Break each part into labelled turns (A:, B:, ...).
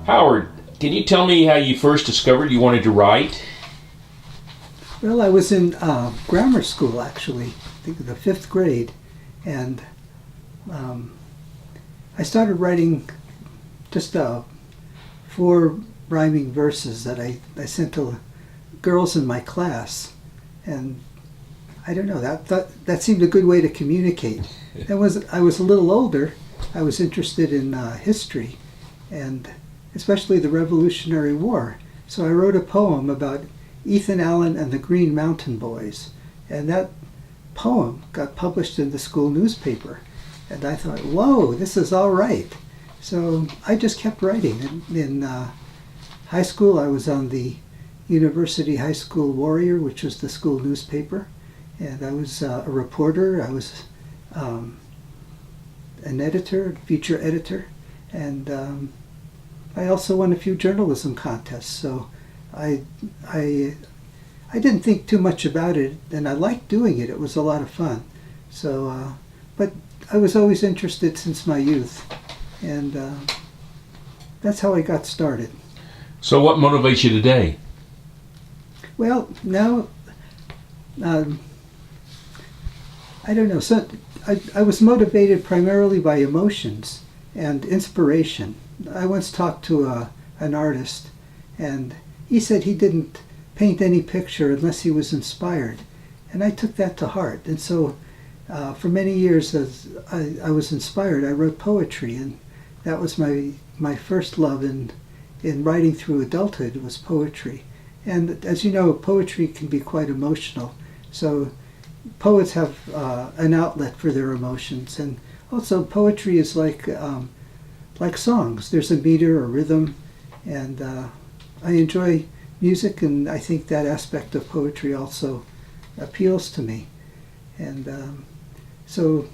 A: Howard, can you tell me how you first discovered you wanted to write?
B: Well, I was in grammar school, actually, I think the 5th grade, and I started writing just 4 rhyming verses that I sent to girls in my class, and I don't know, that seemed a good way to communicate. I was a little older. I was interested in history, and especially the Revolutionary War. So I wrote a poem about Ethan Allen and the Green Mountain Boys, and that poem got published in the school newspaper. And I thought, whoa, this is all right. So I just kept writing. In high school, I was on the University High School Warrior, which was the school newspaper, and I was a reporter. I was an editor, feature editor, and I also won a few journalism contests. So I didn't think too much about it, and I liked doing it. It was a lot of fun. So, but I was always interested since my youth, and that's how I got started.
A: So what motivates you today?
B: Well, now, I don't know. So I was motivated primarily by emotions and inspiration. I once talked to an artist, and he said he didn't paint any picture unless he was inspired. And I took that to heart. And so for many years, as I was inspired, I wrote poetry, and that was my first love in writing through adulthood, was poetry. And as you know, poetry can be quite emotional. So poets have an outlet for their emotions. And also poetry is like songs. There's a meter or rhythm, and I enjoy music, and I think that aspect of poetry also appeals to me. And so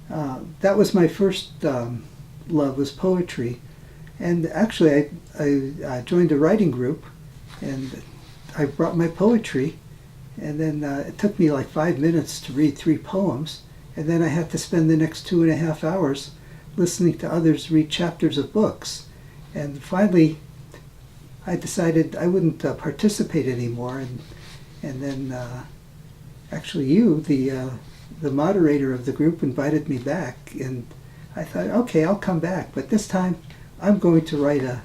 B: that was my first love, was poetry. And actually I joined a writing group, and I brought my poetry, and then it took me like 5 minutes to read 3 poems, and then I had to spend the next 2.5 hours listening to others read chapters of books. And finally I decided I wouldn't participate anymore, and then actually you, the moderator of the group, invited me back, and I thought, okay, I'll come back, but this time I'm going to write a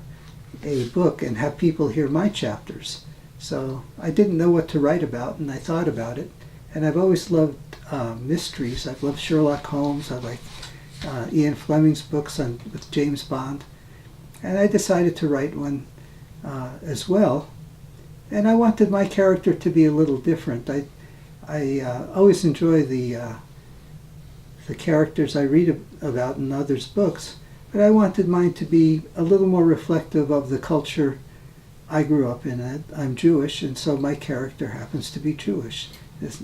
B: book and have people hear my chapters. So I didn't know what to write about, and I thought about it, and I've always loved mysteries. I've loved Sherlock Holmes. I like Ian Fleming's books with James Bond, and I decided to write one as well. And I wanted my character to be a little different. I always enjoy the characters I read about in others' books, but I wanted mine to be a little more reflective of the culture I grew up in. I'm Jewish, and so my character happens to be Jewish.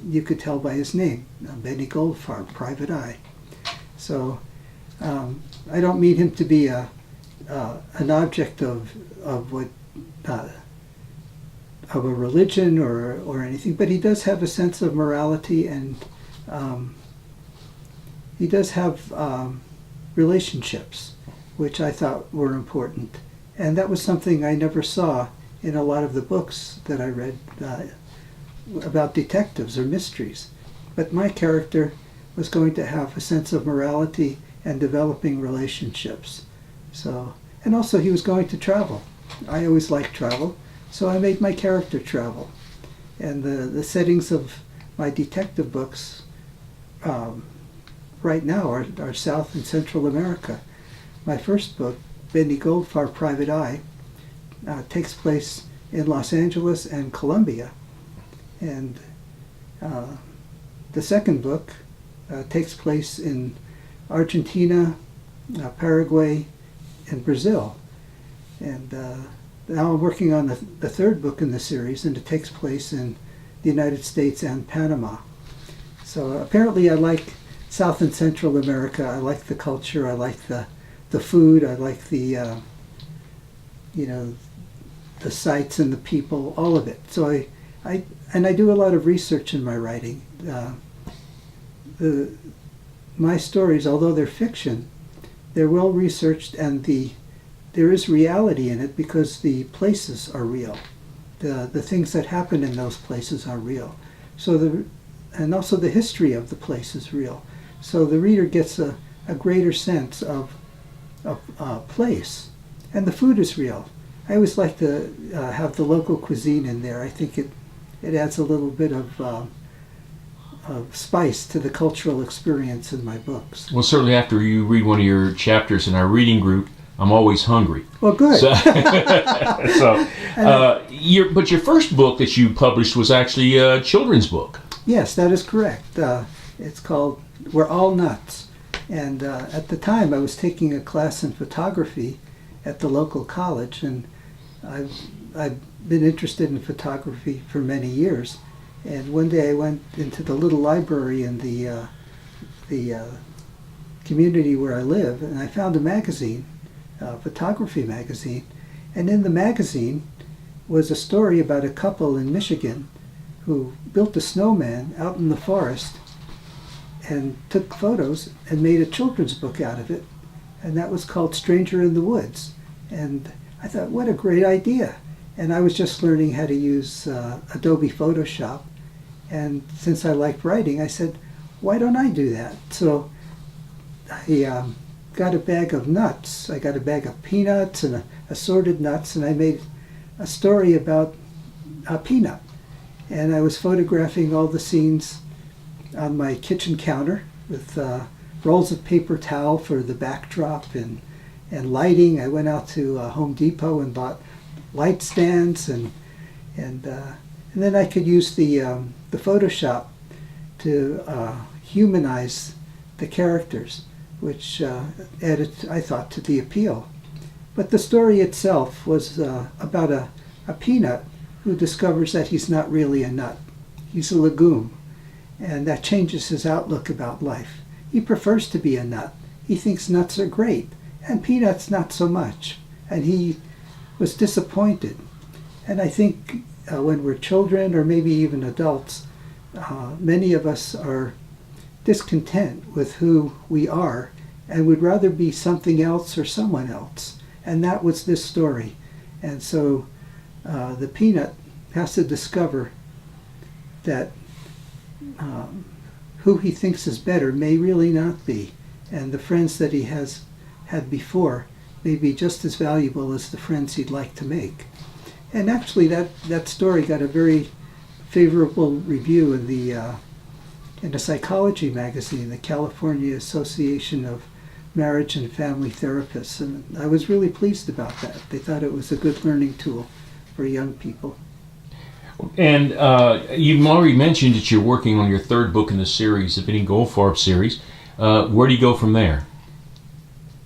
B: You could tell by his name, Benny Goldfarb, Private Eye. So I don't mean him to be an object of what of a religion or anything, but he does have a sense of morality, and he does have relationships, which I thought were important. And that was something I never saw in a lot of the books that I read about detectives or mysteries. But my character was going to have a sense of morality and developing relationships. So, and also he was going to travel. I always liked travel, so I made my character travel. And the settings of my detective books right now are South and Central America. My first book, Benny Goldfarb, Private Eye, takes place in Los Angeles and Colombia. And the second book takes place in Argentina, Paraguay, and Brazil. And now I'm working on the third book in the series, and it takes place in the United States and Panama. So apparently I like South and Central America. I like the culture. I like the food. I like the sights and the people, all of it. So I do a lot of research in my writing. My stories, although they're fiction, they're well researched, and there is reality in it because the places are real. The things that happen in those places are real. And also the history of the place is real. So the reader gets a greater sense of place. And the food is real. I always like to have the local cuisine in there. I think it adds a little bit of spice to the cultural experience in my books.
A: Well, certainly after you read one of your chapters in our reading group, I'm always hungry.
B: Well, good.
A: But your first book that you published was actually a children's book.
B: Yes, that is correct. It's called We're All Nuts. And at the time, I was taking a class in photography at the local college, and I've been interested in photography for many years. And one day I went into the little library in the community where I live, and I found a magazine, a photography magazine. And in the magazine was a story about a couple in Michigan who built a snowman out in the forest and took photos and made a children's book out of it. And that was called Stranger in the Woods. And I thought, what a great idea. And I was just learning how to use Adobe Photoshop. And since I liked writing, I said, why don't I do that? So I got a bag of nuts. I got a bag of peanuts and assorted nuts, and I made a story about a peanut. And I was photographing all the scenes on my kitchen counter with rolls of paper towel for the backdrop and lighting. I went out to Home Depot and bought light stands, and then I could use the Photoshop to humanize the characters, which added, I thought, to the appeal. But the story itself was about a peanut who discovers that he's not really a nut. He's a legume, and that changes his outlook about life. He prefers to be a nut. He thinks nuts are great, and peanuts not so much. And he was disappointed. And I think when we're children, or maybe even adults, many of us are discontent with who we are and would rather be something else or someone else. And that was this story. And so the peanut has to discover that who he thinks is better may really not be. And the friends that he has had before may be just as valuable as the friends he'd like to make. And actually that story got a very favorable review in a psychology magazine, the California Association of Marriage and Family Therapists, and I was really pleased about that. They thought it was a good learning tool for young people.
A: And you've already mentioned that you're working on your third book in the series, the Vinnie Goldfarb series. Where do you go from there?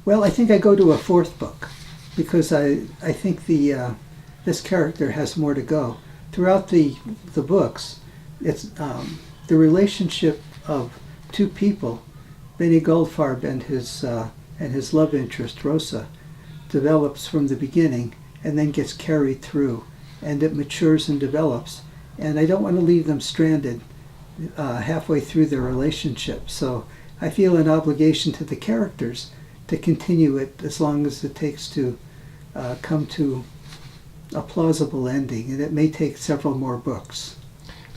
B: Well, I think I go to a fourth book because I think this character has more to go. Throughout the books, it's the relationship of two people, Vinnie Goldfarb and his love interest Rosa, develops from the beginning and then gets carried through, and it matures and develops. And I don't want to leave them stranded halfway through their relationship. So I feel an obligation to the characters to continue it as long as it takes to come to a plausible ending, and it may take several more books.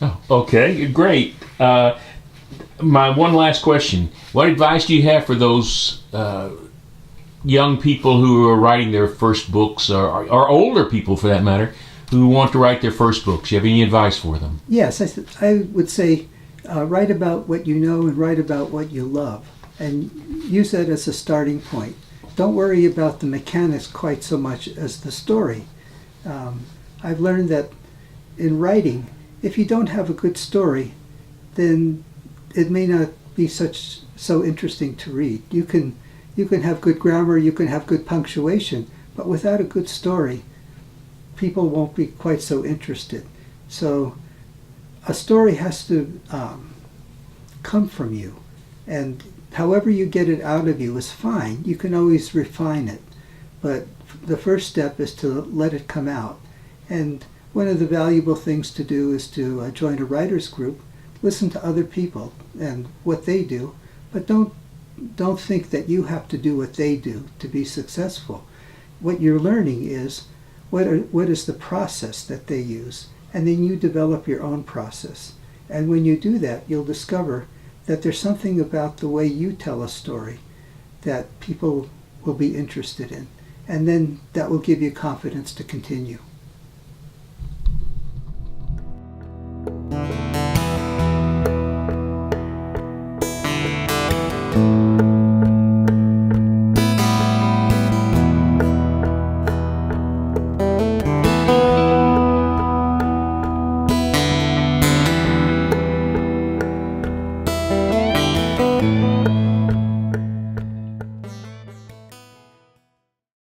A: Oh, okay, great. My one last question. What advice do you have for those young people who are writing their first books, or older people for that matter, who want to write their first books? Do you have any advice for them?
B: Yes, I would say write about what you know and write about what you love, and use that as a starting point. Don't worry about the mechanics quite so much as the story. I've learned that in writing, if you don't have a good story, then it may not be so interesting to read. You can have good grammar, you can have good punctuation, but without a good story, people won't be quite so interested. So a story has to come from you, and however you get it out of you is fine. You can always refine it, but the first step is to let it come out. And one of the valuable things to do is to join a writer's group, listen to other people and what they do, but don't think that you have to do what they do to be successful. What you're learning is what is the process that they use, and then you develop your own process. And when you do that, you'll discover that there's something about the way you tell a story that people will be interested in. And then that will give you confidence to continue.